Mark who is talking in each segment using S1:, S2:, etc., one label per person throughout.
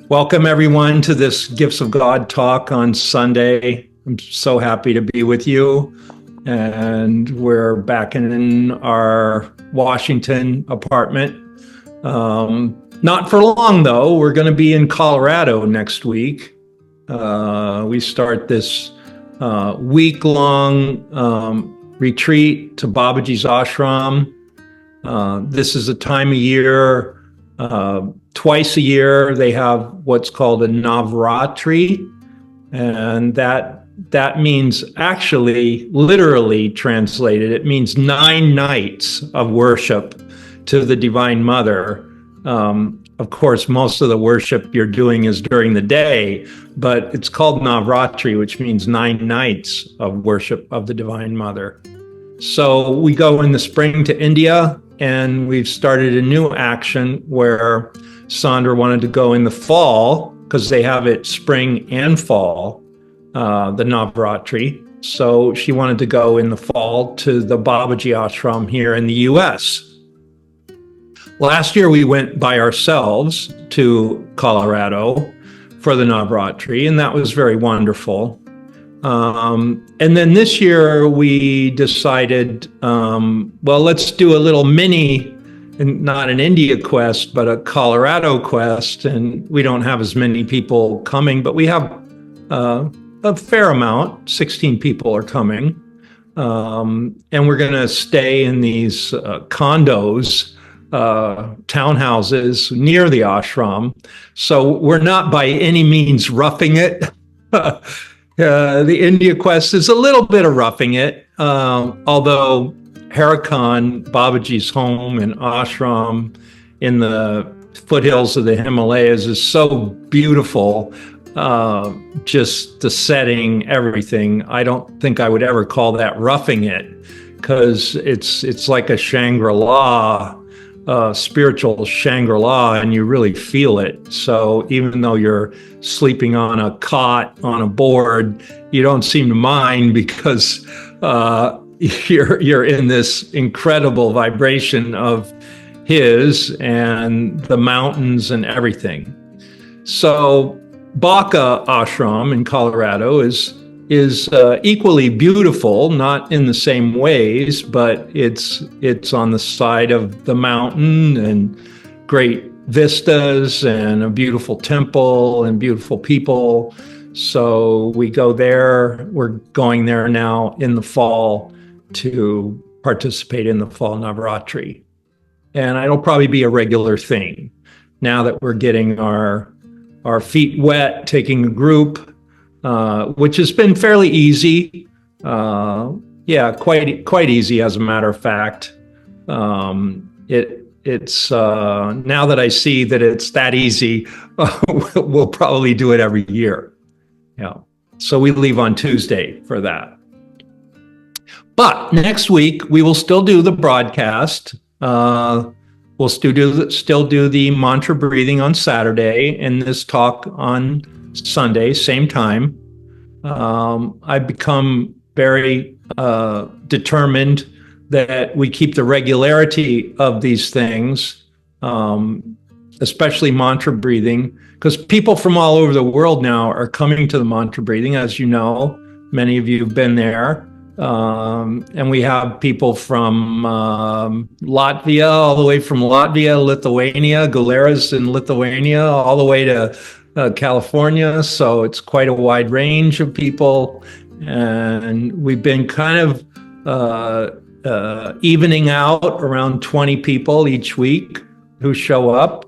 S1: Welcome, everyone, to this Gifts of God talk on Sunday. I'm so happy to be with you. And we're back in our Washington apartment. Not for long, though. We're going to be in Colorado next week. We start this week-long retreat to Babaji's ashram. This is a time of year. Twice a year, they have what's called a Navratri, and that means actually, literally translated, it means 9 nights of worship to the Divine Mother. Of course, most of the worship you're doing is during the day, but it's called Navratri, which means 9 nights of worship of the Divine Mother. So we go in the spring to India, and we've started a new action where Sandra wanted to go in the fall because they have it spring and fall, the Navratri. So she wanted to go in the fall to the Babaji ashram here in the US. Last year, we went by ourselves to Colorado for the Navratri, and that was very wonderful. And then this year we decided, let's do a little mini, and not an India quest, but a Colorado quest. And we don't have as many people coming, but we have a fair amount. 16 people are coming. And we're going to stay in these condos, townhouses near the ashram. So we're not by any means roughing it. The India quest is a little bit of roughing it, although Harakan, Babaji's home and ashram in the foothills of the Himalayas, is so beautiful. Just the setting, everything. I don't think I would ever call that roughing it, because it's like a Shangri-La, spiritual Shangri-La, and you really feel it. So even though you're sleeping on a cot on a board, you don't seem to mind, because you're in this incredible vibration of his and the mountains and everything. So Baca ashram in Colorado is equally beautiful, not in the same ways, but it's on the side of the mountain and great vistas and a beautiful temple and beautiful people. So we go there. We're going there now in the fall to participate in the fall Navratri. And it'll probably be a regular thing now that we're getting our feet wet, taking a group, which has been fairly easy. Quite easy, as a matter of fact. It's now that I see that it's that easy, we'll probably do it every year. Yeah. So we leave on Tuesday for that. But next week we will still do the broadcast. We'll still do the mantra breathing on Saturday, and this talk on Sunday, same time. I've become very determined that we keep the regularity of these things, especially mantra breathing, because people from all over the world now are coming to the mantra breathing. As you know, many of you have been there. And we have people from Latvia, all the way from Latvia, Lithuania, Galeras in Lithuania, all the way to California. So it's quite a wide range of people. And we've been kind of evening out around 20 people each week who show up.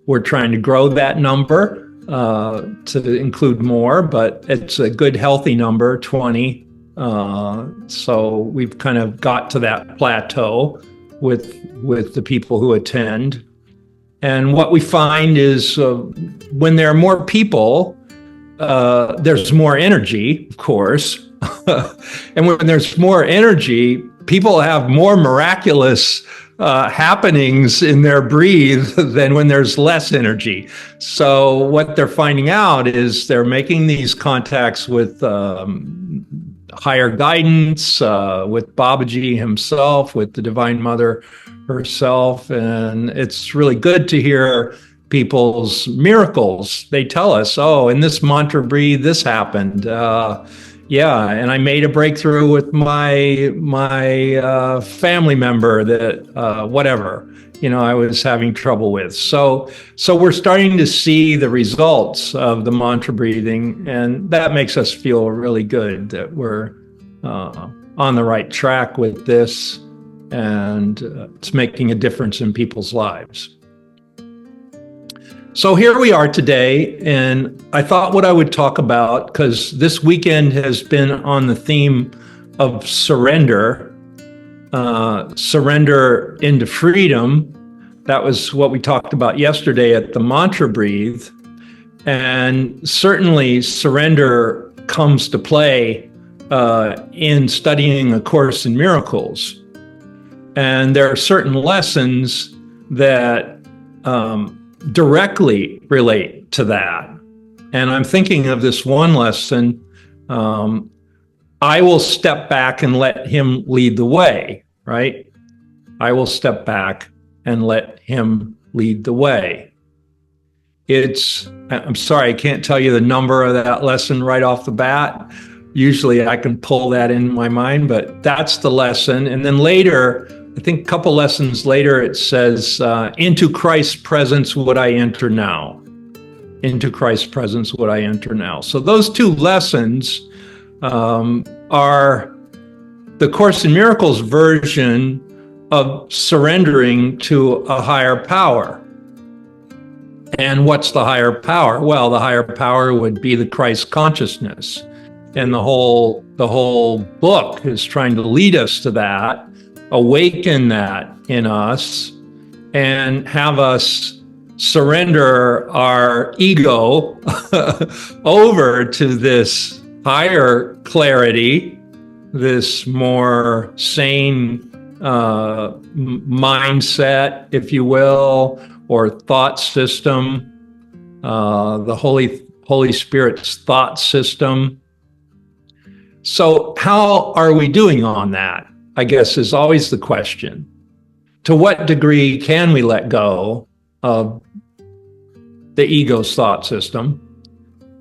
S1: We're trying to grow that number to include more, but it's a good, healthy number, 20. So we've kind of got to that plateau with the people who attend. And what we find is when there are more people, there's more energy, of course. And when there's more energy, people have more miraculous happenings in their breathe than when there's less energy. So what they're finding out is they're making these contacts with higher guidance, with Babaji himself, with the Divine Mother herself. And it's really good to hear people's miracles. They tell us, oh, in this mantra breathe, this happened. Yeah, and I made a breakthrough with my family member that whatever, I was having trouble with. So we're starting to see the results of the mantra breathing, and that makes us feel really good that we're on the right track with this, and it's making a difference in people's lives. So here we are today, and I thought what I would talk about, because this weekend has been on the theme of surrender, surrender into freedom. That was what we talked about yesterday at the Mantra Breathe. And certainly surrender comes to play in studying A Course in Miracles. And there are certain lessons that directly relate to that. And I'm thinking of this one lesson, I will step back and let him lead the way, right? I will step back and let him lead the way. I'm sorry, I can't tell you the number of that lesson right off the bat. Usually I can pull that in my mind, but that's the lesson. And then later, I think a couple lessons later, it says, into Christ's presence would I enter now. Into Christ's presence would I enter now. So those two lessons are the Course in Miracles version of surrendering to a higher power. And what's the higher power? Well, the higher power would be the Christ consciousness. And the whole book is trying to lead us to that, awaken that in us, and have us surrender our ego over to this higher clarity, this more sane mindset, if you will, or thought system, the Holy Spirit's thought system. So how are we doing on that, I guess, is always the question. To what degree can we let go of the ego's thought system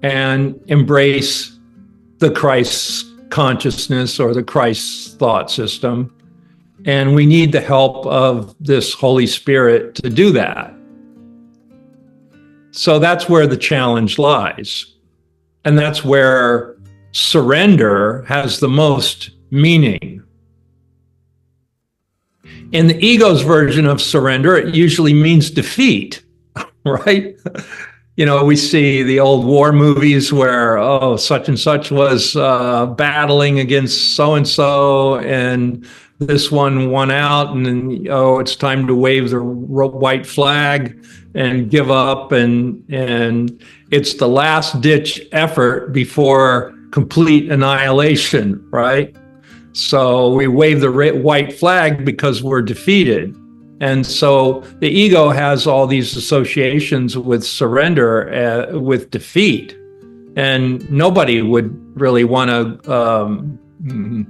S1: and embrace the Christ consciousness or the Christ thought system? And we need the help of this Holy Spirit to do that. So that's where the challenge lies. And that's where surrender has the most meaning. In the ego's version of surrender, it usually means defeat, right? We see the old war movies where, such and such was battling against so-and-so, and this one won out, and then, it's time to wave the white flag and give up, and it's the last-ditch effort before complete annihilation, right? So we wave the white flag because we're defeated. And so the ego has all these associations with surrender, with defeat. And nobody would really want to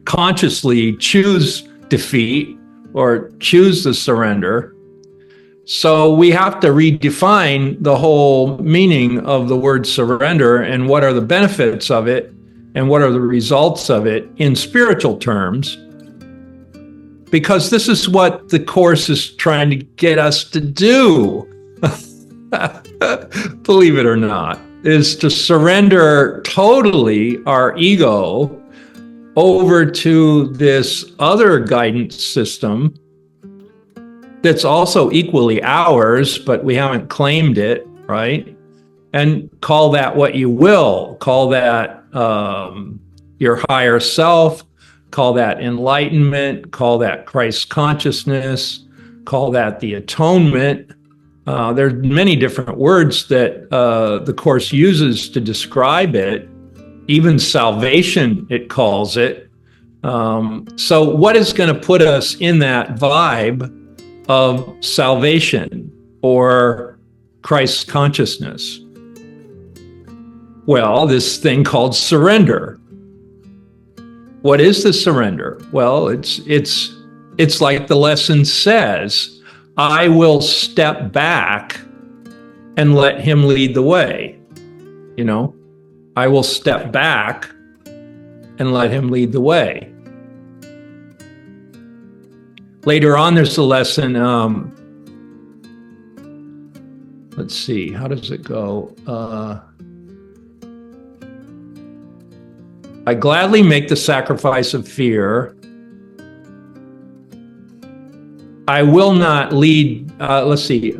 S1: consciously choose defeat or choose the surrender. So we have to redefine the whole meaning of the word surrender and what are the benefits of it and what are the results of it in spiritual terms, because this is what the Course is trying to get us to do, believe it or not, is to surrender totally our ego over to this other guidance system that's also equally ours, but we haven't claimed it, right? And call that what you will. Call that your higher self, call that enlightenment, call that Christ consciousness, call that the atonement. There's many different words that the Course uses to describe it. Even salvation, it calls it. So what is going to put us in that vibe of salvation or Christ consciousness? Well, this thing called surrender. What is the surrender? Well, it's like the lesson says, I will step back and let him lead the way. You know, I will step back and let him lead the way. Later on, there's a lesson. Let's see, how does it go? I gladly make the sacrifice of fear. I will not lead. Let's see.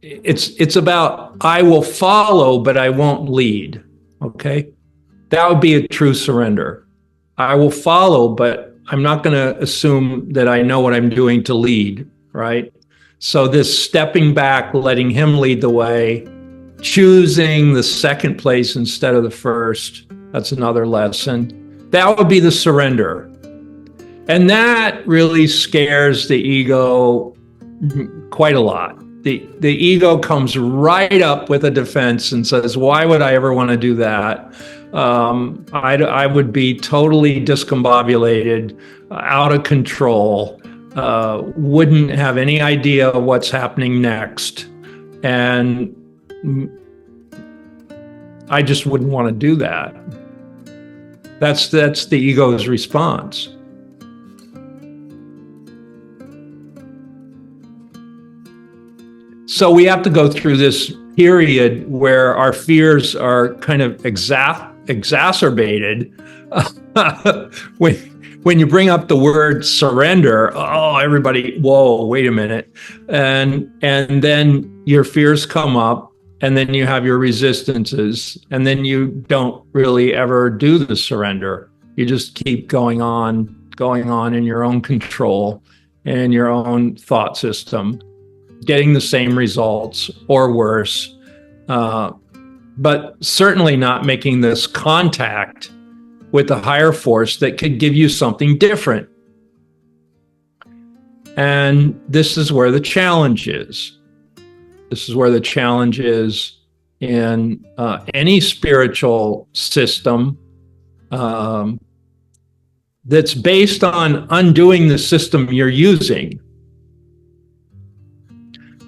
S1: It's about I will follow, but I won't lead. Okay, that would be a true surrender. I will follow, but I'm not going to assume that I know what I'm doing to lead. Right. So this stepping back, letting him lead the way, choosing the second place instead of the first. That's another lesson. That would be the surrender. And that really scares the ego quite a lot. The ego comes right up with a defense and says, why would I ever want to do that? I would be totally discombobulated, out of control, wouldn't have any idea what's happening next. And I just wouldn't want to do that. That's the ego's response. So we have to go through this period where our fears are kind of exacerbated. When you bring up the word surrender, oh, everybody, whoa, wait a minute. And then your fears come up, and then you have your resistances, and then you don't really ever do the surrender. You just keep going on in your own control and your own thought system, getting the same results or worse, but certainly not making this contact with a higher force that could give you something different. And this is where the challenge is. This is where the challenge is in any spiritual system that's based on undoing the system you're using.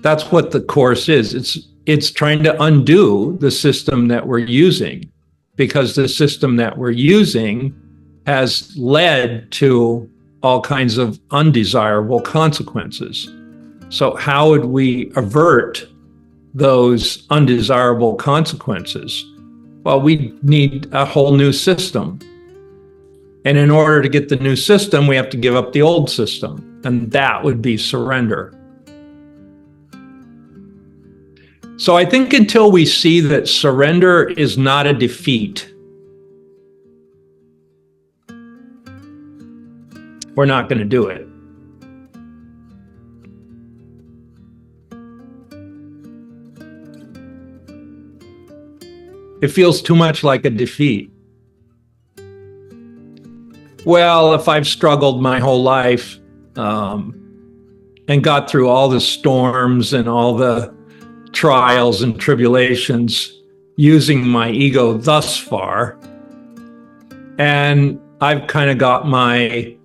S1: That's what the Course is. It's trying to undo the system that we're using, because the system that we're using has led to all kinds of undesirable consequences. So how would we avert those undesirable consequences? Well, we need a whole new system. And in order to get the new system, we have to give up the old system. And that would be surrender. So I think until we see that surrender is not a defeat, we're not going to do it. It feels too much like a defeat. Well, if I've struggled my whole life and got through all the storms and all the trials and tribulations using my ego thus far, and I've kind of got my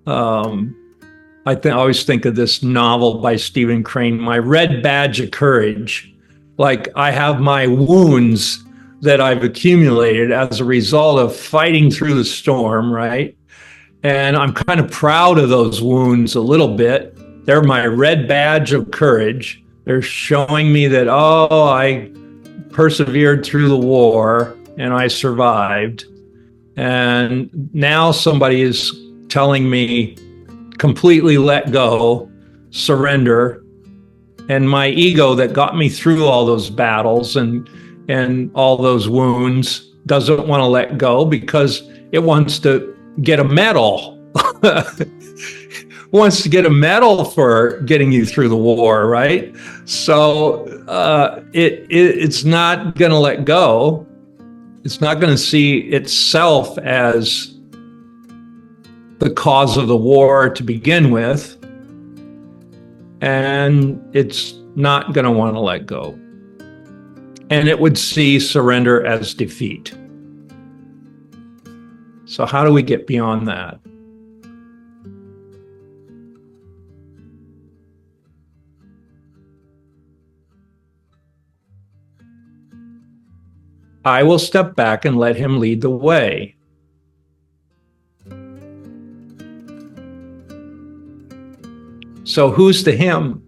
S1: I always think of this novel by Stephen Crane, my red badge of courage. Like I have my wounds that I've accumulated as a result of fighting through the storm, right? And I'm kind of proud of those wounds a little bit. They're my red badge of courage. They're showing me that, oh, I persevered through the war and I survived. And now somebody is telling me, completely let go, surrender. And my ego that got me through all those battles and all those wounds doesn't want to let go because it wants to get a medal. Wants to get a medal for getting you through the war, right? So it's not going to let go. It's not going to see itself as the cause of the war to begin with, and it's not going to want to let go. And it would see surrender as defeat. So how do we get beyond that? I will step back and let him lead the way. So who's the him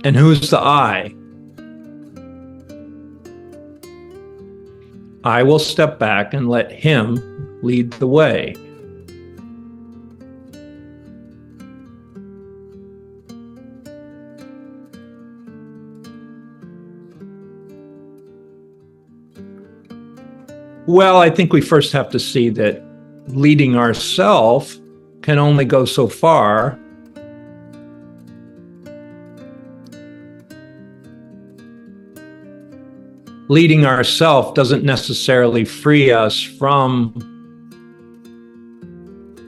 S1: and who's the I? I will step back and let him lead the way. Well, I think we first have to see that leading ourselves can only go so far. Leading ourselves doesn't necessarily free us from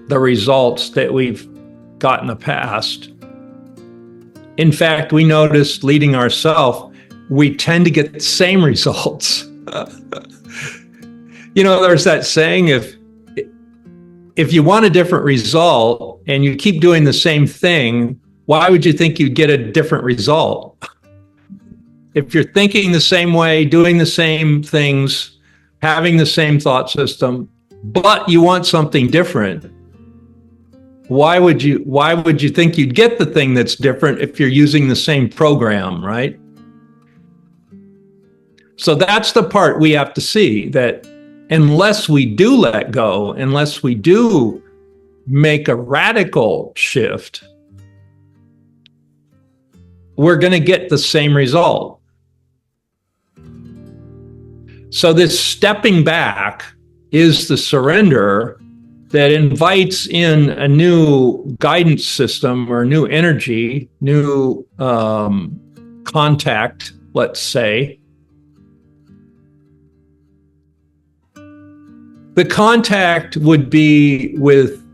S1: the results that we've got in the past. In fact, we noticed leading ourselves, we tend to get the same results. There's that saying, if you want a different result and you keep doing the same thing, why would you think you'd get a different result? If you're thinking the same way, doing the same things, having the same thought system, but you want something different, why would you think you'd get the thing that's different if you're using the same program, right? So that's the part we have to see, that unless we do let go, unless we do make a radical shift, we're going to get the same result. So this stepping back is the surrender that invites in a new guidance system or new energy, new contact, let's say. The contact would be with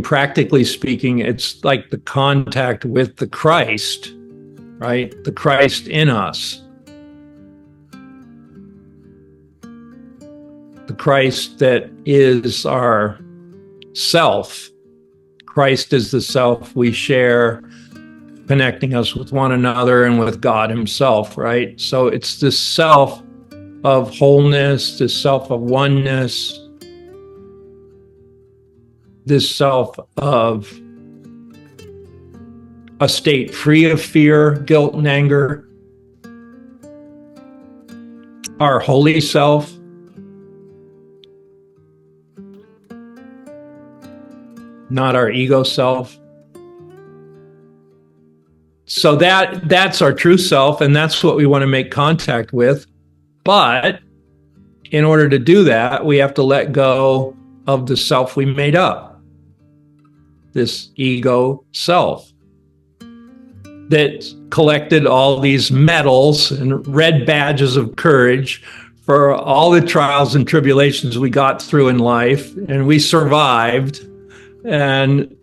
S1: practically speaking, it's like the contact with the Christ, right? The Christ in us. The Christ that is our self. Christ is the self we share, connecting us with one another and with God himself, right? So it's this self of wholeness, this self of oneness, this self of a state free of fear, guilt, and anger. Our holy self. Not our ego self. So that's our true self, and that's what we want to make contact with. But in order to do that, we have to let go of the self we made up, this ego self that collected all these medals and red badges of courage for all the trials and tribulations we got through in life, and we survived, and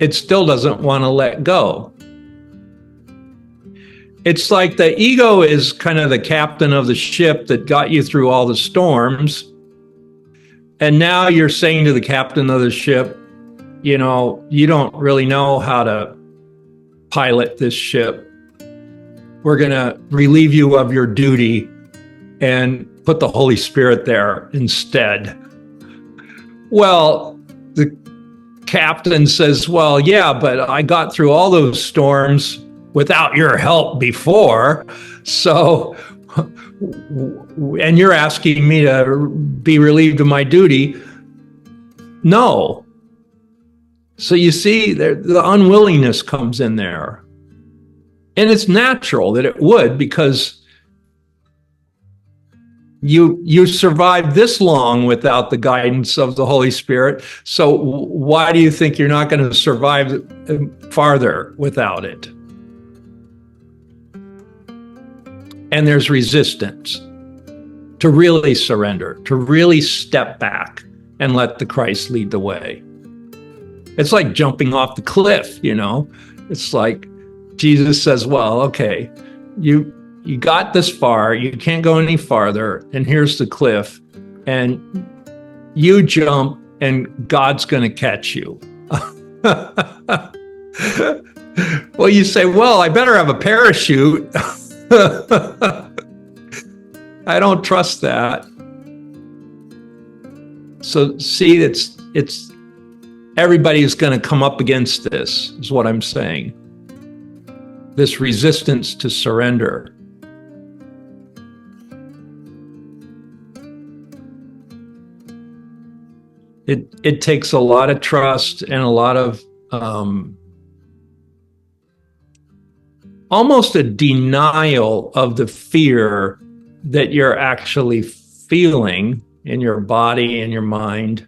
S1: it still doesn't want to let go. It's like the ego is kind of the captain of the ship that got you through all the storms. And now you're saying to the captain of the ship, you don't really know how to pilot this ship. We're going to relieve you of your duty and put the Holy Spirit there instead. Well, the captain says, well, yeah, but I got through all those storms without your help before. So, and you're asking me to be relieved of my duty. No. So you see, the unwillingness comes in there. And it's natural that it would, because you survived this long without the guidance of the Holy Spirit. So why do you think you're not going to survive farther without it? And there's resistance to really surrender, to really step back and let the Christ lead the way. It's like jumping off the cliff, It's like Jesus says, well, okay, you got this far, you can't go any farther, and here's the cliff, and you jump and God's going to catch you. Well, you say, well, I better have a parachute. I don't trust that. So see, it's everybody's going to come up against this, is what I'm saying. This resistance to surrender. It takes a lot of trust and a lot of almost a denial of the fear that you're actually feeling in your body and your mind,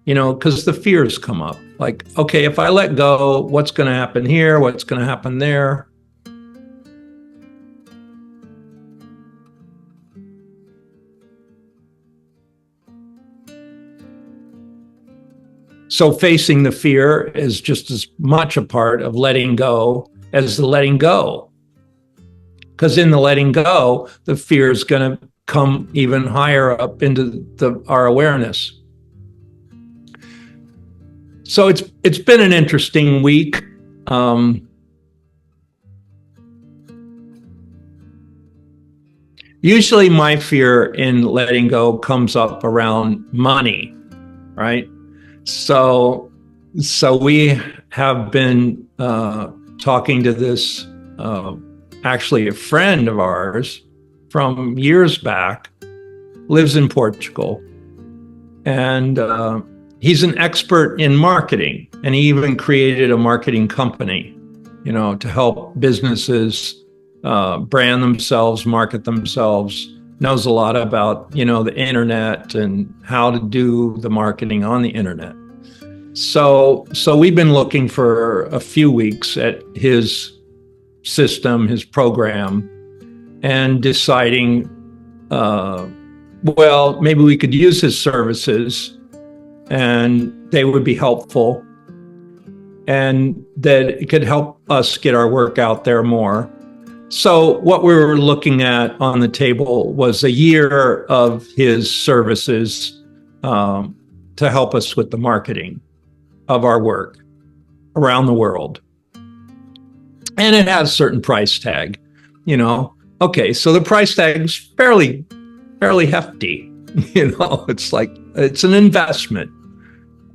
S1: because the fears come up. Like, okay, if I let go, what's going to happen here? What's going to happen there? So facing the fear is just as much a part of letting go as the letting go. Because in the letting go, the fear is going to come even higher up into our awareness. So it's been an interesting week. Usually my fear in letting go comes up around money, right? So we have been talking to this, actually a friend of ours from years back, lives in Portugal, and he's an expert in marketing, and he even created a marketing company, to help businesses brand themselves, market themselves. Knows a lot about, the internet and how to do the marketing on the internet. So we've been looking for a few weeks at his system, his program, and deciding, well, maybe we could use his services and they would be helpful, and that it could help us get our work out there more. So what we were looking at on the table was a year of his services to help us with the marketing of our work around the world. And it has a certain price tag, Okay, so the price tag is fairly hefty. It's an investment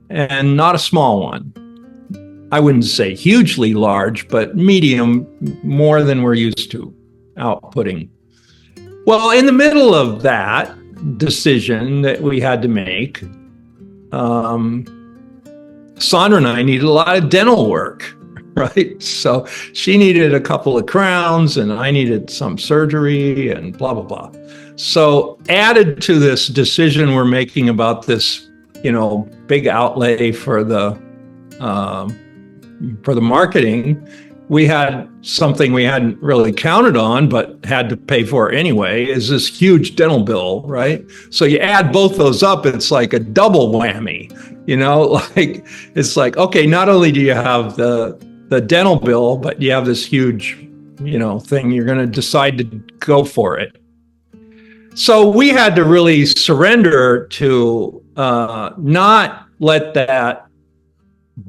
S1: and not a small one. I wouldn't say hugely large, but medium, more than we're used to outputting. Well, in the middle of that decision that we had to make, Sandra and I needed a lot of dental work, right? So she needed a couple of crowns and I needed some surgery and blah, blah, blah. So added to this decision we're making about this, big outlay for the marketing, we had something we hadn't really counted on, but had to pay for anyway, is this huge dental bill, right? So you add both those up, it's like a double whammy, it's like, okay, not only do you have the dental bill, but you have this huge, thing, you're going to decide to go for it. So we had to really surrender to not let that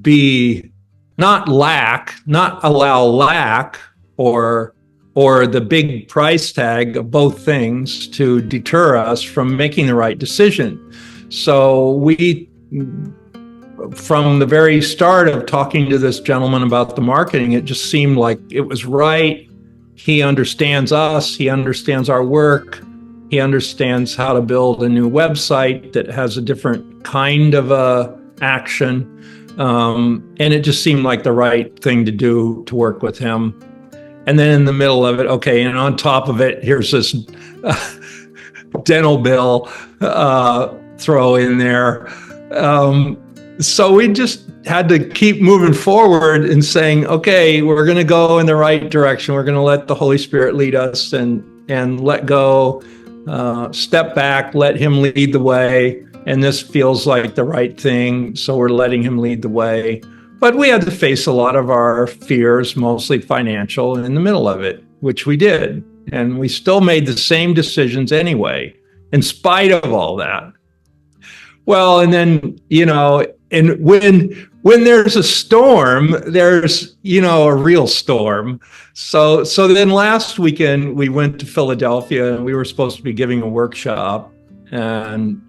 S1: be, not allow lack or the big price tag of both things to deter us from making the right decision. So we, from the very start of talking to this gentleman about the marketing, it just seemed like it was right. He understands us, he understands our work, he understands how to build a new website that has a different kind of action. And it just seemed like the right thing to do to work with him. And then in the middle of it, okay, and on top of it, here's this dental bill throw in there. So we just had to keep moving forward and saying, okay, we're going to go in the right direction. We're going to let the Holy Spirit lead us and let go, step back, let him lead the way. And this feels like the right thing, so we're letting him lead the way. But we had to face a lot of our fears, mostly financial, in the middle of it, which we did. And we still made the same decisions anyway, in spite of all that. Well, and then, and when when there's a storm, there's, a real storm. So then last weekend we went to Philadelphia and we were supposed to be giving a workshop, and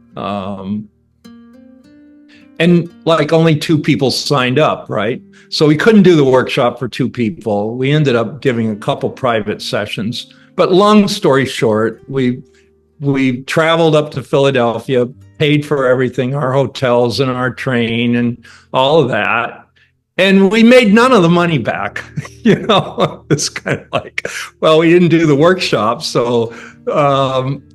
S1: like only 2 people signed up, right? So we couldn't do the workshop for 2 people. We ended up giving a couple private sessions. But long story short, we traveled up to Philadelphia, paid for everything, our hotels and our train and all of that. And we made none of the money back. It's kind of like, well, we didn't do the workshop. So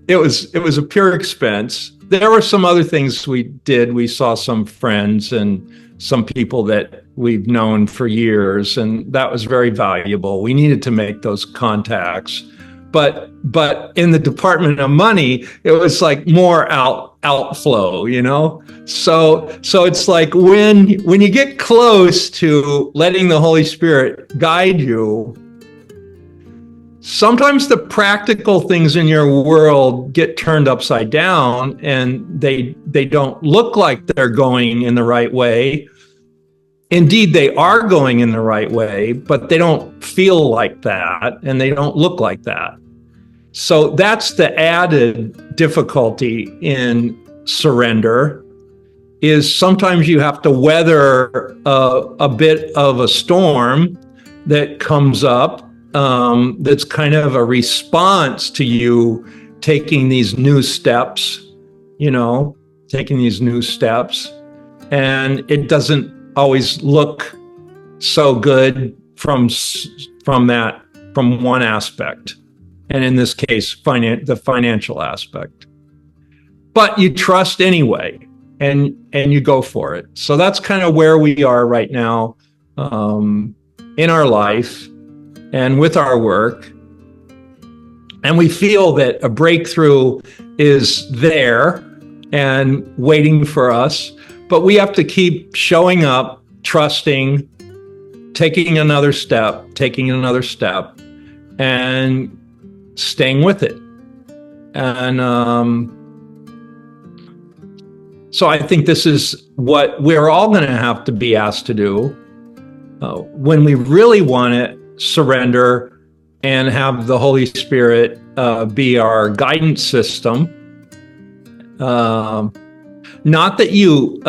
S1: it was a pure expense. There were some other things we did. We saw some friends and some people that we've known for years, and that was very valuable. We needed to make those contacts. But in the Department of Money, it was like more outflow, So it's like when you get close to letting the Holy Spirit guide you, sometimes the practical things in your world get turned upside down, and they don't look like they're going in the right way. Indeed, they are going in the right way, but they don't feel like that, and they don't look like that. So that's the added difficulty in surrender, is sometimes you have to weather a bit of a storm that comes up, that's kind of a response to you taking these new steps, and it doesn't always look so good from one aspect, and in this case, the financial aspect. But you trust anyway, and you go for it. So that's kind of where we are right now in our life and with our work. And we feel that a breakthrough is there and waiting for us, but we have to keep showing up, trusting, taking another step, and staying with it. And so I think this is what we're all going to have to be asked to do when we really want to surrender and have the Holy Spirit be our guidance system. Not that you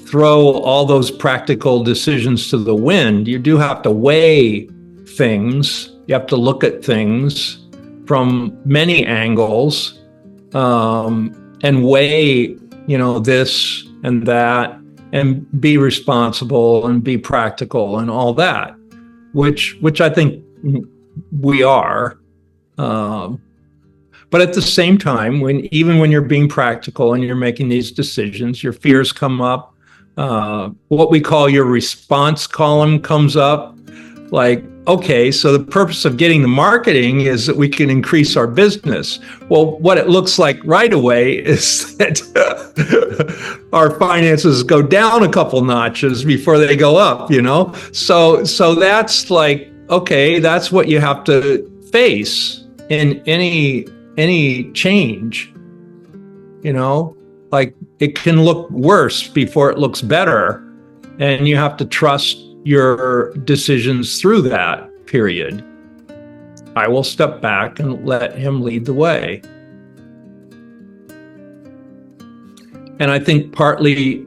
S1: throw all those practical decisions to the wind. You do have to weigh things. You have to look at things from many angles, and weigh, this and that, and be responsible and be practical and all that, which I think we are. But at the same time, even when you're being practical and you're making these decisions, your fears come up. What we call your response column comes up. Like, okay, so the purpose of getting the marketing is that we can increase our business. Well, what it looks like right away is that our finances go down a couple notches before they go up, So that's like, okay, that's what you have to face in any change, like it can look worse before it looks better, and you have to trust your decisions through that period. I will step back and let him lead the way. And I think partly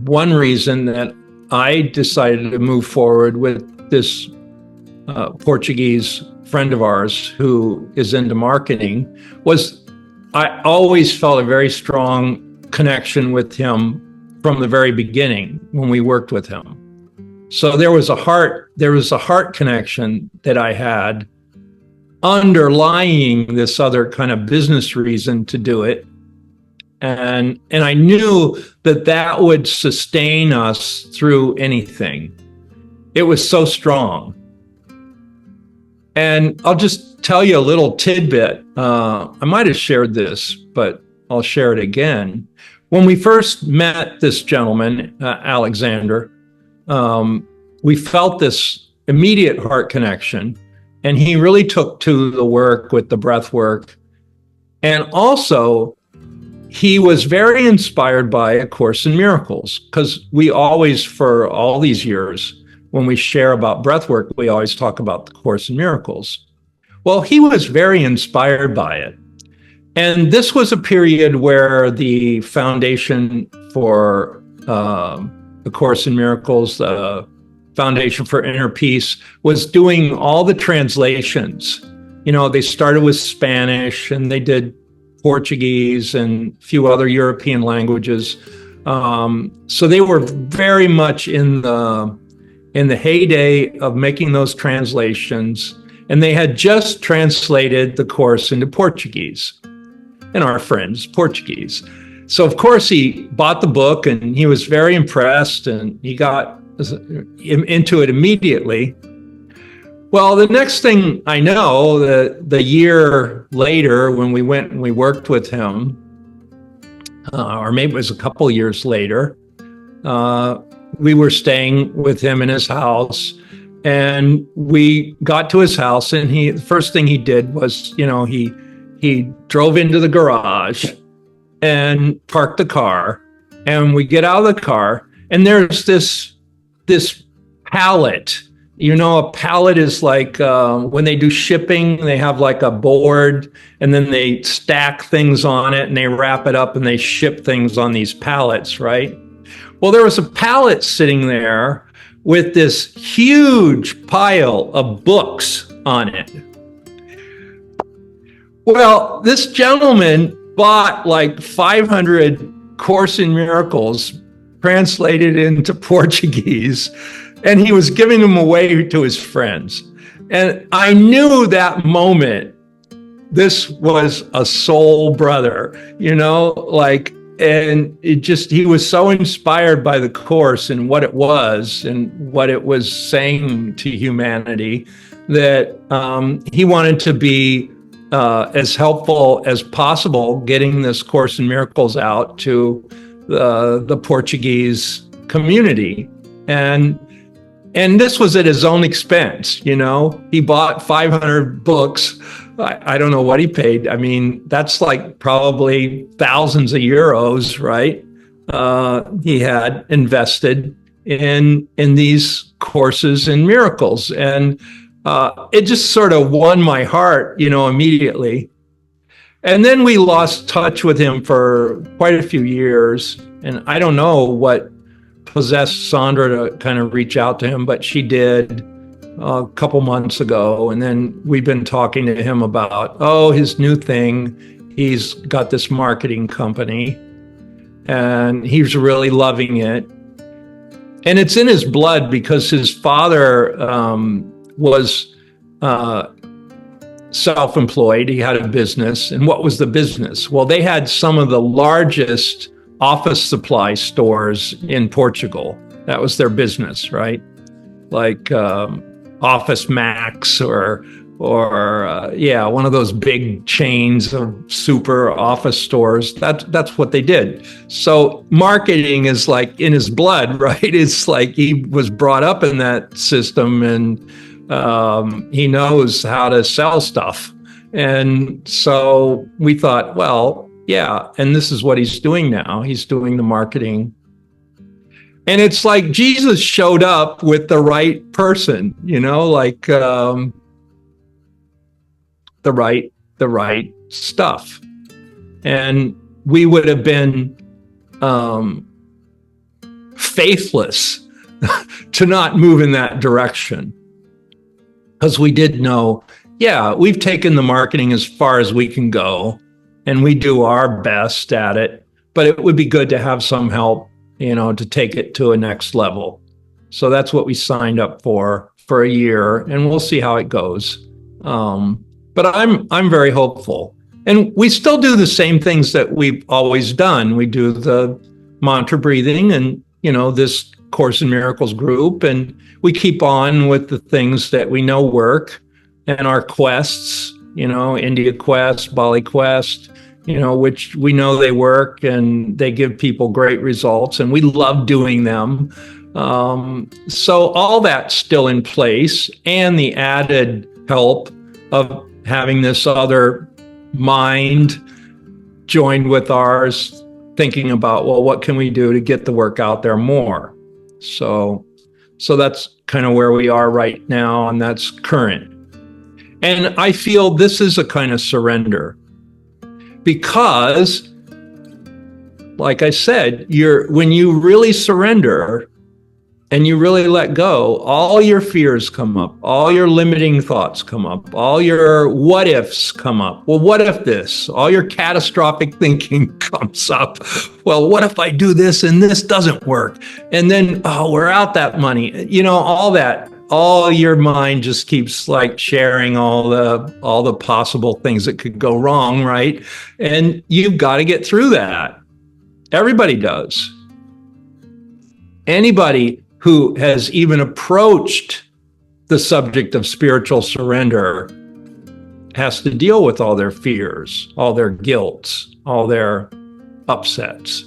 S1: one reason that I decided to move forward with this Portuguese friend of ours who is into marketing was I always felt a very strong connection with him from the very beginning when we worked with him. So there was a heart connection that I had underlying this other kind of business reason to do it. And I knew that would sustain us through anything. It was so strong. And I'll just tell you a little tidbit. I might have shared this, but I'll share it again. When we first met this gentleman, Alexander, we felt this immediate heart connection, and he really took to the work with the breath work. And also, he was very inspired by A Course in Miracles, because we always, for all these years, when we share about breathwork, we always talk about the Course in Miracles. Well, he was very inspired by it. And this was a period where the Foundation for A Course in Miracles, the Foundation for Inner Peace, was doing all the translations. They started with Spanish and they did Portuguese and a few other European languages. So they were very much in the heyday of making those translations. And they had just translated the Course into Portuguese. And our friend's Portuguese. So of course he bought the book and he was very impressed and he got into it immediately. Well, the next thing I know, the year later when we went and we worked with him, or maybe it was a couple years later, we were staying with him in his house, and we got to his house, and the first thing he did was, he drove into the garage and parked the car, and we get out of the car, and there's this pallet. A pallet is like when they do shipping, they have like a board, and then they stack things on it and they wrap it up and they ship things on these pallets, right? Well, there was a pallet sitting there with this huge pile of books on it. Well, this gentleman bought like 500 Course in Miracles translated into Portuguese, and he was giving them away to his friends. And I knew that moment, this was a soul brother, and he was so inspired by the Course and what it was saying to humanity, that he wanted to be as helpful as possible getting this Course in Miracles out to the Portuguese community. And this was at his own expense, He bought 500 books. I don't know what he paid. I mean, that's like probably thousands of euros, right? He had invested in these courses in miracles. And it just sort of won my heart, immediately. And then we lost touch with him for quite a few years. And I don't know what possessed Sandra to kind of reach out to him, but she did a couple months ago. And then we've been talking to him about, his new thing. He's got this marketing company and he's really loving it. And it's in his blood because his father was self-employed. He had a business. And what was the business? Well, they had some of the largest office supply stores in Portugal. That was their business, right? Like Office Max or one of those big chains of super office stores. That's what they did. So marketing is like in his blood, right? It's like he was brought up in that system, and he knows how to sell stuff. And so we thought, well, yeah, and this is what he's doing now. He's doing the marketing. And it's like Jesus showed up with the right person, the right stuff. And we would have been faithless to not move in that direction. Because we did know, we've taken the marketing as far as we can go, and we do our best at it, but it would be good to have some help, to take it to a next level. So that's what we signed up for a year, and we'll see how it goes. But I'm very hopeful. And we still do the same things that we've always done. We do the mantra breathing and, this Course in Miracles group, and we keep on with the things that we know work and our quests, India Quest, Bali Quest, which we know they work and they give people great results, and we love doing them. So all that's still in place, and the added help of having this other mind joined with ours, thinking about, well, what can we do to get the work out there more? So that's kind of where we are right now, and that's current. And I feel this is a kind of surrender because, like I said, when you really surrender and you really let go, all your fears come up, all your limiting thoughts come up, all your what ifs come up. Well, what if this? All your catastrophic thinking comes up. Well, what if I do this and this doesn't work? And then, oh, we're out that money. You know, all that. All your mind just keeps like sharing all the possible things that could go wrong, right? And you've got to get through that. Everybody does. Anybody who has even approached the subject of spiritual surrender has to deal with all their fears, all their guilts, all their upsets.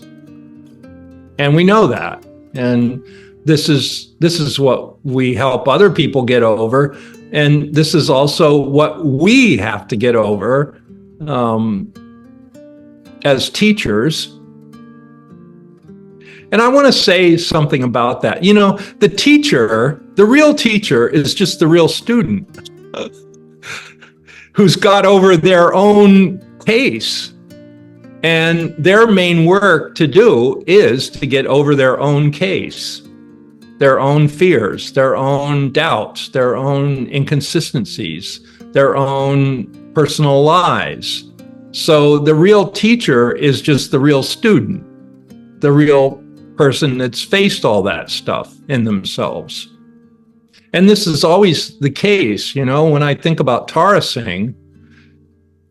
S1: And we know that. And this is what we help other people get over. And this is also what we have to get over as teachers. And I want to say something about that. You know, the real teacher is just the real student who's got over their own pace. And their main work to do is to get over their own case, their own fears, their own doubts, their own inconsistencies, their own personal lies. So the real teacher is just the real student, the real person that's faced all that stuff in themselves. And this is always the case. You know, when I think about Tara Singh,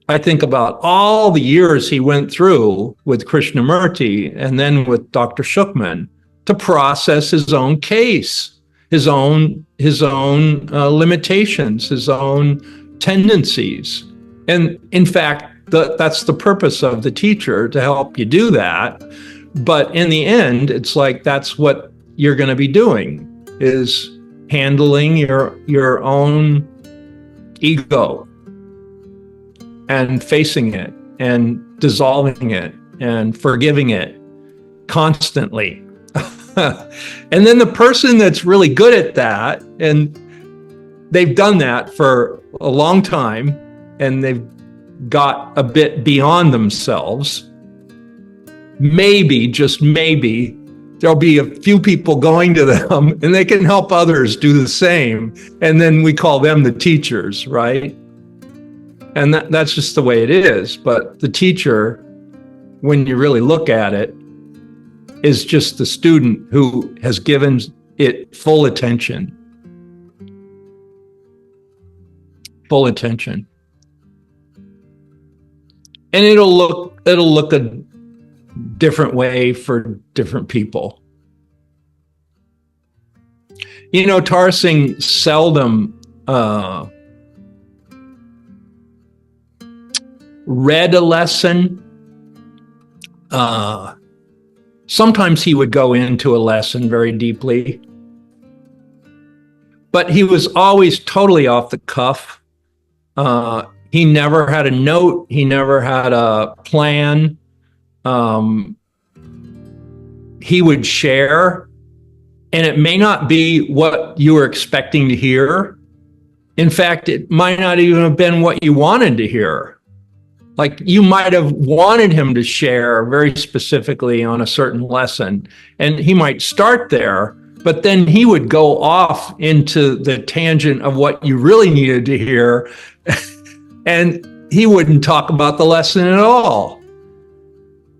S1: I think about all the years he went through with Krishnamurti and then with Dr. Shukman to process his own case, his own limitations, his own tendencies. And in fact, that's the purpose of the teacher, to help you do that. But in the end, it's like that's what you're going to be doing, is handling your own ego and facing it and dissolving it and forgiving it constantly. And then the person that's really good at that, and they've done that for a long time, and they've got a bit beyond themselves, maybe, just maybe, there'll be a few people going to them and they can help others do the same. And then we call them the teachers, right? And that's just the way it is. But the teacher, when you really look at it, is just the student who has given it full attention. Full attention. And it'll look a different way for different people. You know, Tara Singh seldom read a lesson. Sometimes he would go into a lesson very deeply, but he was always totally off the cuff. He never had a note. He never had a plan. He would share, and it may not be what you were expecting to hear. In fact, it might not even have been what you wanted to hear. Like, you might have wanted him to share very specifically on a certain lesson, and he might start there, but then he would go off into the tangent of what you really needed to hear, and he wouldn't talk about the lesson at all.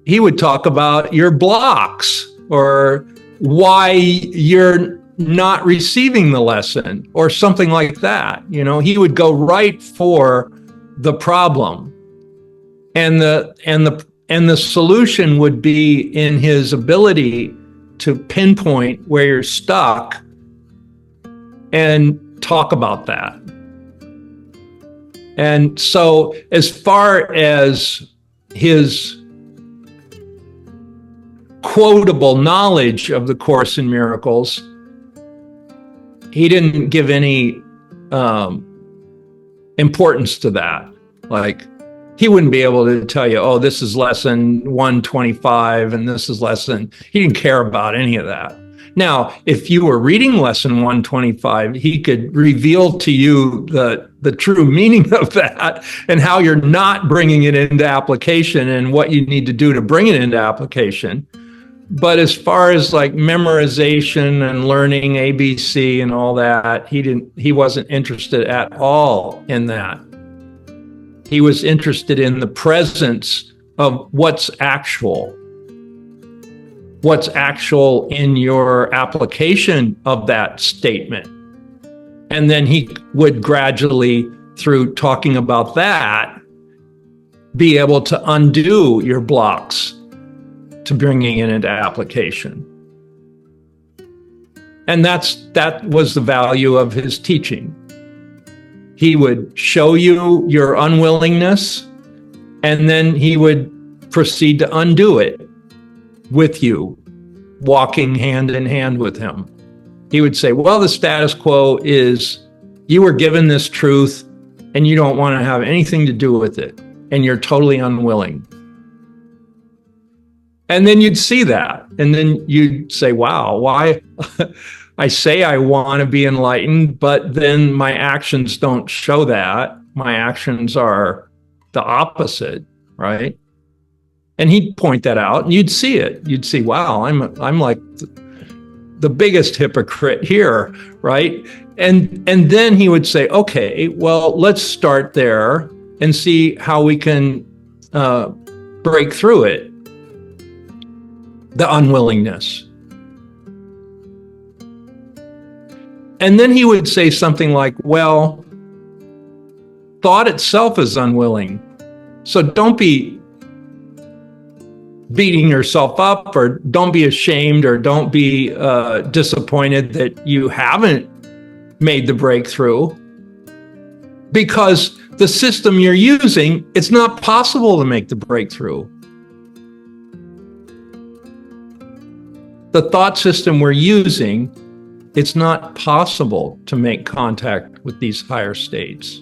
S1: He would talk about your blocks or why you're not receiving the lesson or something like that. You know, he would go right for the problem. And the solution would be in his ability to pinpoint where you're stuck and talk about that. And so, as far as his quotable knowledge of the Course in Miracles, he didn't give any importance to that. Like, He wouldn't be able to tell you, oh, this is lesson 125 and this is lesson. He didn't care about any of that. Now, if you were reading lesson 125, he could reveal to you the true meaning of that and how you're not bringing it into application and what you need to do to bring it into application. But as far as like memorization and learning ABC and all that, he wasn't interested at all in that. He was interested in the presence of what's actual in your application of that statement. And then he would gradually, through talking about that, be able to undo your blocks to bringing it into application. And that was the value of his teaching. He would show you your unwillingness, and then he would proceed to undo it with you, walking hand in hand with him. He would say, well, the status quo is you were given this truth and you don't want to have anything to do with it, and you're totally unwilling. And then you'd see that, and then you'd say, wow, why? I say I want to be enlightened, but then my actions don't show that. My actions are the opposite, right? And he'd point that out, and you'd see it. You'd see, wow, I'm like the biggest hypocrite here, right? And then he would say, okay, well, let's start there and see how we can break through it, the unwillingness. And then he would say something like, well, thought itself is unwilling. So don't be beating yourself up, or don't be ashamed, or don't be disappointed that you haven't made the breakthrough. Because the system you're using, it's not possible to make the breakthrough. The thought system we're using, it's not possible to make contact with these higher states.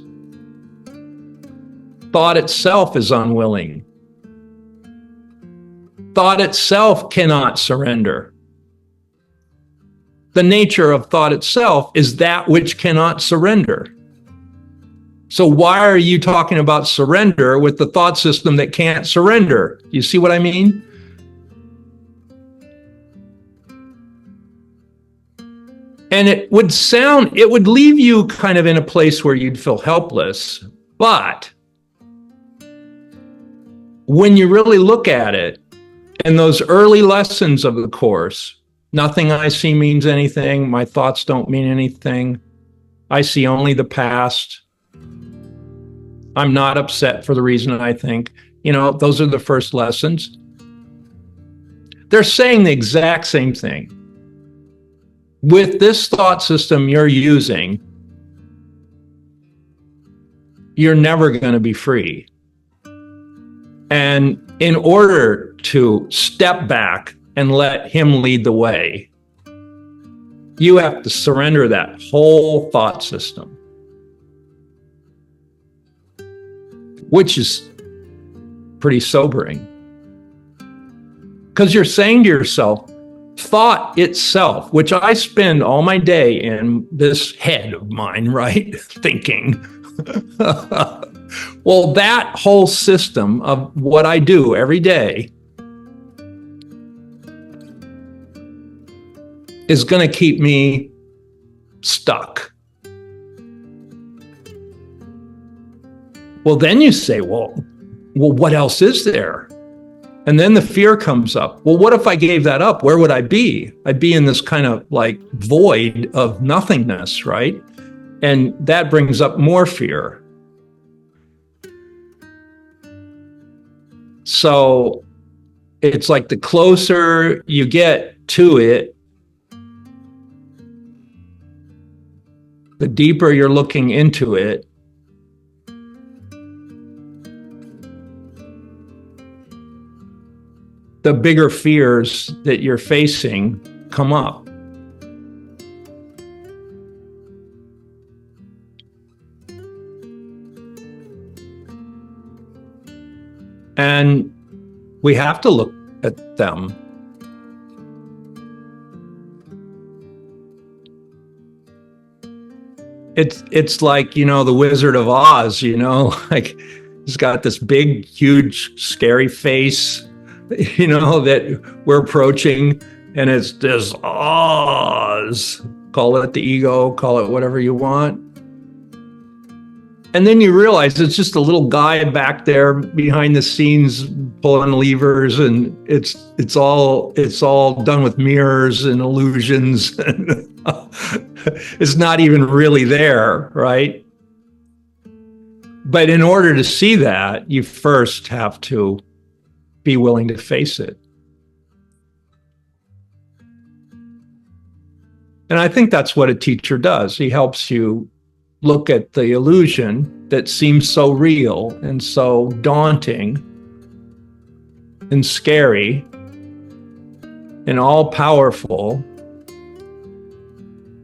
S1: Thought itself is unwilling. Thought itself cannot surrender. The nature of thought itself is that which cannot surrender. So why are you talking about surrender with the thought system that can't surrender? You see what I mean? And it would leave you kind of in a place where you'd feel helpless. But when you really look at it, in those early lessons of the course, nothing I see means anything. My thoughts don't mean anything. I see only the past. I'm not upset for the reason I think. Those are the first lessons. They're saying the exact same thing. With this thought system you're using, you're never going to be free. And in order to step back and let him lead the way, you have to surrender that whole thought system, which is pretty sobering. Because you're saying to yourself, thought itself, which I spend all my day in this head of mine, right? Thinking. Well, that whole system of what I do every day is going to keep me stuck. Well, then you say, well, what else is there? And then the fear comes up. Well, what if I gave that up? Where would I be? I'd be in this kind of like void of nothingness, right? And that brings up more fear. So it's like the closer you get to it, the deeper you're looking into it, the bigger fears that you're facing come up. And we have to look at them. It's like, the Wizard of Oz, like he's got this big, huge, scary face, that we're approaching, and it's this Oz. Call it the ego, call it whatever you want. And then you realize it's just a little guy back there behind the scenes pulling levers, and it's all done with mirrors and illusions. It's not even really there, right? But in order to see that, you first have to be willing to face it. And I think that's what a teacher does. He helps you look at the illusion that seems so real and so daunting and scary and all powerful,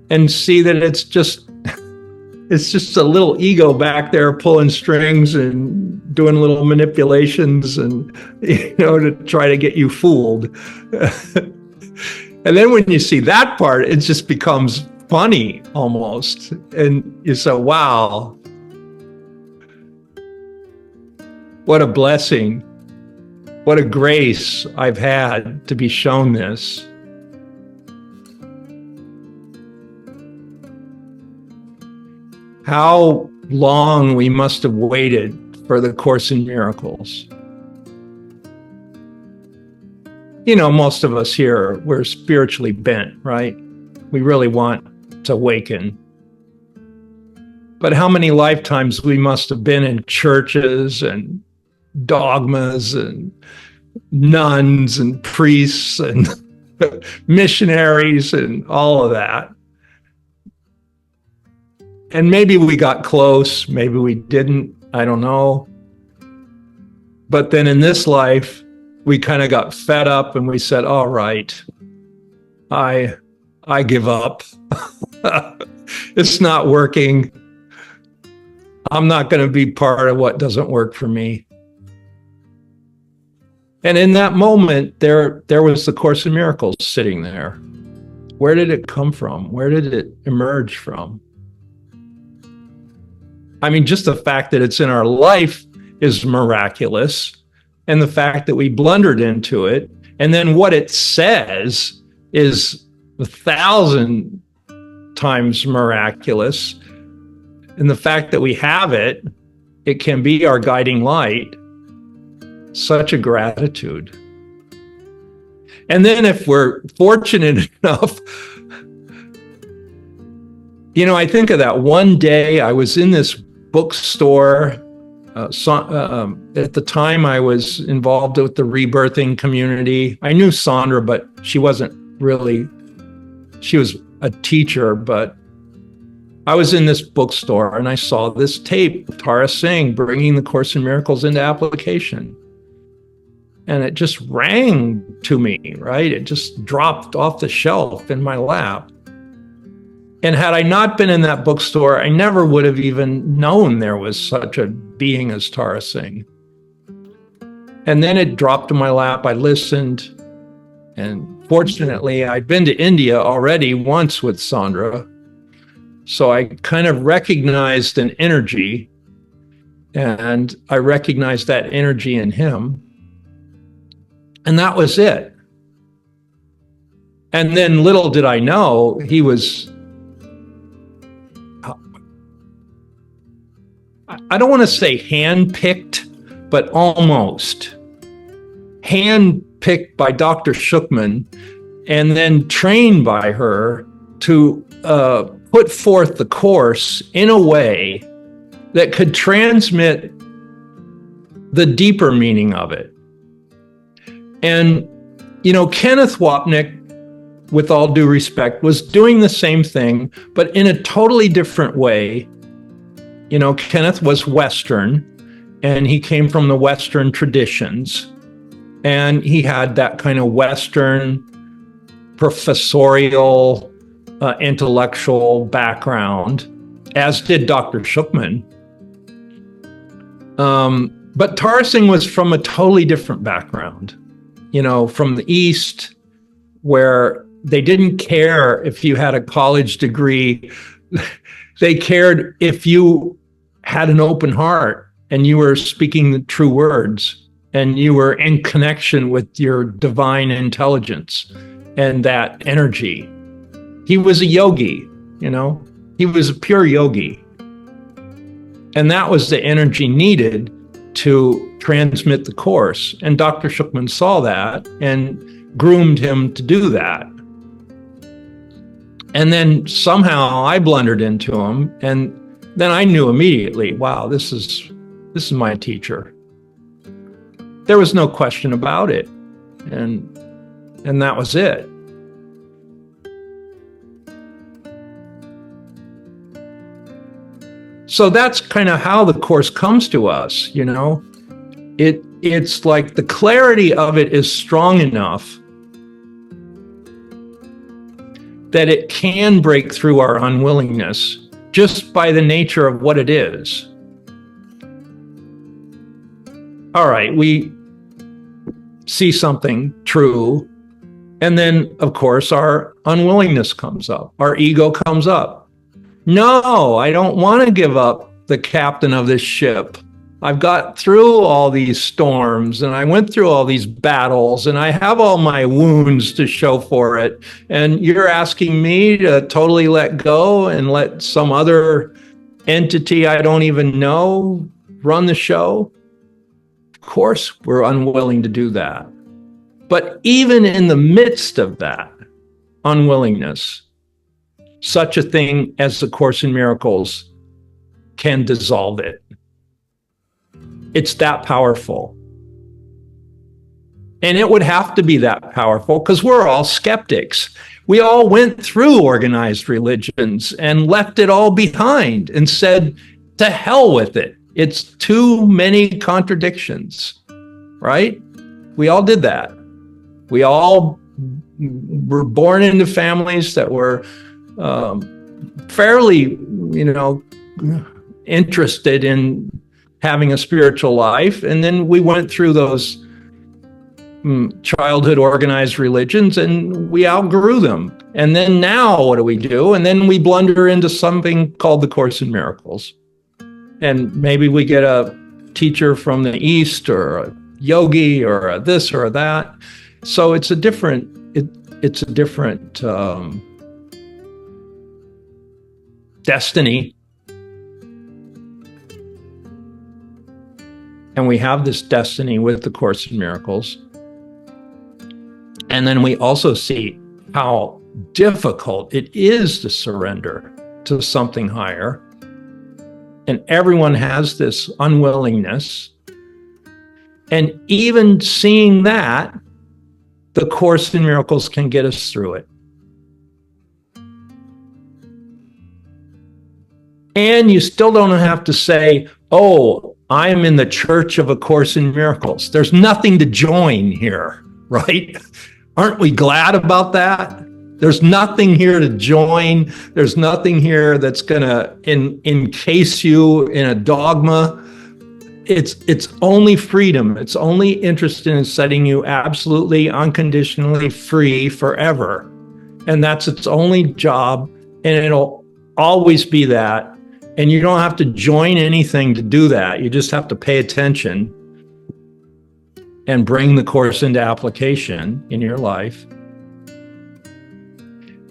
S1: and see that it's just a little ego back there pulling strings and doing little manipulations and to try to get you fooled. And then when you see that part, it just becomes funny almost. And you say, wow, what a blessing. What a grace I've had to be shown this. How long we must have waited for the Course in Miracles. Most of us here, we're spiritually bent, right? We really want to awaken. But how many lifetimes we must have been in churches and dogmas and nuns and priests and missionaries and all of that. And maybe we got close, maybe we didn't, I don't know. But then in this life, we kind of got fed up and we said, all right, I give up. It's not working. I'm not going to be part of what doesn't work for me. And in that moment, there was the Course in Miracles sitting there. Where did it come from? Where did it emerge from? I mean, just the fact that it's in our life is miraculous. And the fact that we blundered into it, and then what it says is 1,000 times miraculous. And the fact that we have it, it can be our guiding light. Such a gratitude. And then if we're fortunate enough, I think of that one day I was in this bookstore. At the time, I was involved with the rebirthing community. I knew Sandra, but she wasn't really, she was a teacher, but I was in this bookstore and I saw this tape of Tara Singh bringing the Course in Miracles into application. And it just rang to me, right? It just dropped off the shelf in my lap. And had I not been in that bookstore, I never would have even known there was such a being as Tara Singh. And then it dropped in my lap. I listened. And fortunately, I'd been to India already once with Sandra. So I kind of recognized an energy. And I recognized that energy in him. And that was it. And then little did I know, he was, I don't want to say hand-picked, but almost. Hand-picked by Dr. Shukman and then trained by her to put forth the Course in a way that could transmit the deeper meaning of it. And, Kenneth Wapnick, with all due respect, was doing the same thing, but in a totally different way. Kenneth was Western, and he came from the Western traditions, and he had that kind of Western professorial, intellectual background, as did Dr. Shukman. But Tarsing was from a totally different background, from the East, where they didn't care if you had a college degree. They cared if you had an open heart and you were speaking the true words and you were in connection with your divine intelligence and that energy. He was a yogi, he was a pure yogi. And that was the energy needed to transmit the course. And Dr. Shukman saw that and groomed him to do that. And then somehow I blundered into him, and then I knew immediately, wow, this is my teacher. There was no question about it. And that was it. So that's kind of how the course comes to us, It's like the clarity of it is strong enough that it can break through our unwillingness just by the nature of what it is. All right, we see something true, and then, of course, our unwillingness comes up. Our ego comes up. No, I don't want to give up the captain of this ship. I've got through all these storms and I went through all these battles and I have all my wounds to show for it. And you're asking me to totally let go and let some other entity I don't even know run the show? Of course, we're unwilling to do that. But even in the midst of that unwillingness, such a thing as the Course in Miracles can dissolve it. It's that powerful. And it would have to be that powerful because we're all skeptics. We all went through organized religions and left it all behind and said, to hell with it. It's too many contradictions, right? We all did that. We all were born into families that were fairly, interested in having a spiritual life. And then we went through those childhood organized religions and we outgrew them. And then now what do we do? And then we blunder into something called the Course in Miracles. And maybe we get a teacher from the East or a yogi or a this or a that. So it's a different, destiny. And we have this destiny with the Course in Miracles. And then we also see how difficult it is to surrender to something higher. And everyone has this unwillingness. And even seeing that, the Course in Miracles can get us through it. And you still don't have to say, oh, I am in the Church of A Course in Miracles. There's nothing to join here, right? Aren't we glad about that? There's nothing here to join. There's nothing here that's going to encase you in a dogma. It's only freedom. It's only interested in setting you absolutely unconditionally free forever. And that's its only job. And it'll always be that. And you don't have to join anything to do that. You just have to pay attention and bring the Course into application in your life.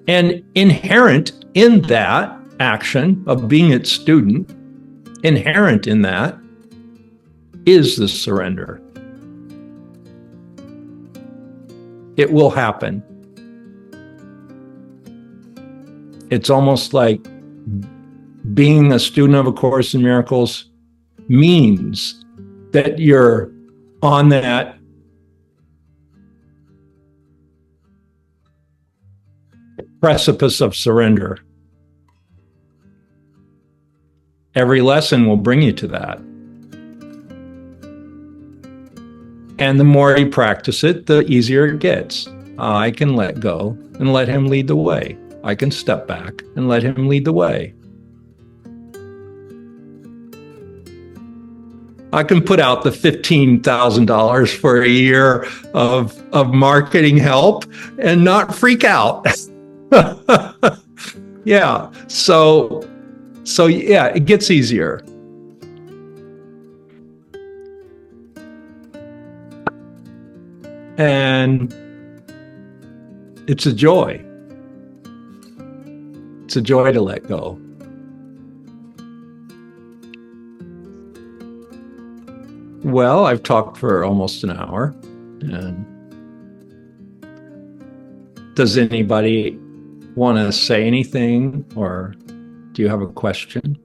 S1: And inherent in that action of being its student, inherent in that is the surrender. It will happen. It's almost like being a student of A Course in Miracles means that you're on that precipice of surrender. Every lesson will bring you to that. And the more you practice it, the easier it gets. I can let go and let him lead the way. I can step back and let him lead the way. I can put out the $15,000 for a year of marketing help and not freak out. Yeah. So yeah, it gets easier. And it's a joy. It's a joy to let go. Well, I've talked for almost an hour. And does anybody want to say anything, or do you have a question?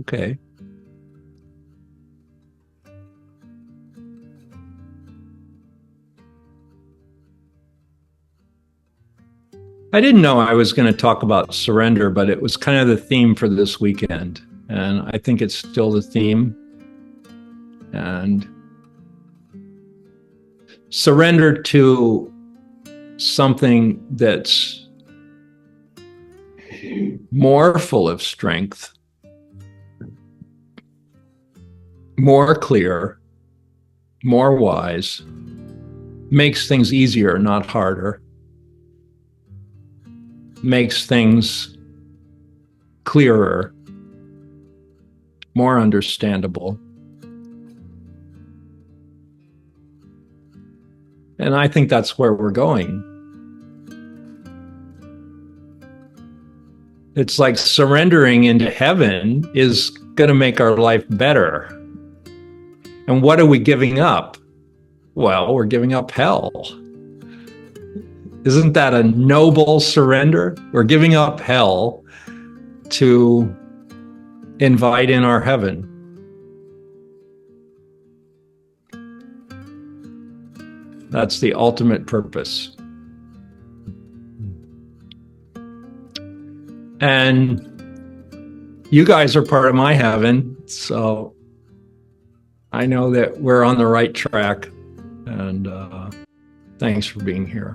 S1: Okay. I didn't know I was going to talk about surrender, but it was kind of the theme for this weekend. And I think it's still the theme. And surrender to something that's more full of strength, more clear, more wise, makes things easier, not harder, makes things clearer, more understandable. And I think that's where we're going. It's like surrendering into heaven is going to make our life better. And what are we giving up? Well, we're giving up hell. Isn't that a noble surrender? We're giving up hell to invite in our heaven. That's the ultimate purpose. And you guys are part of my heaven, so I know that we're on the right track. And thanks for being here.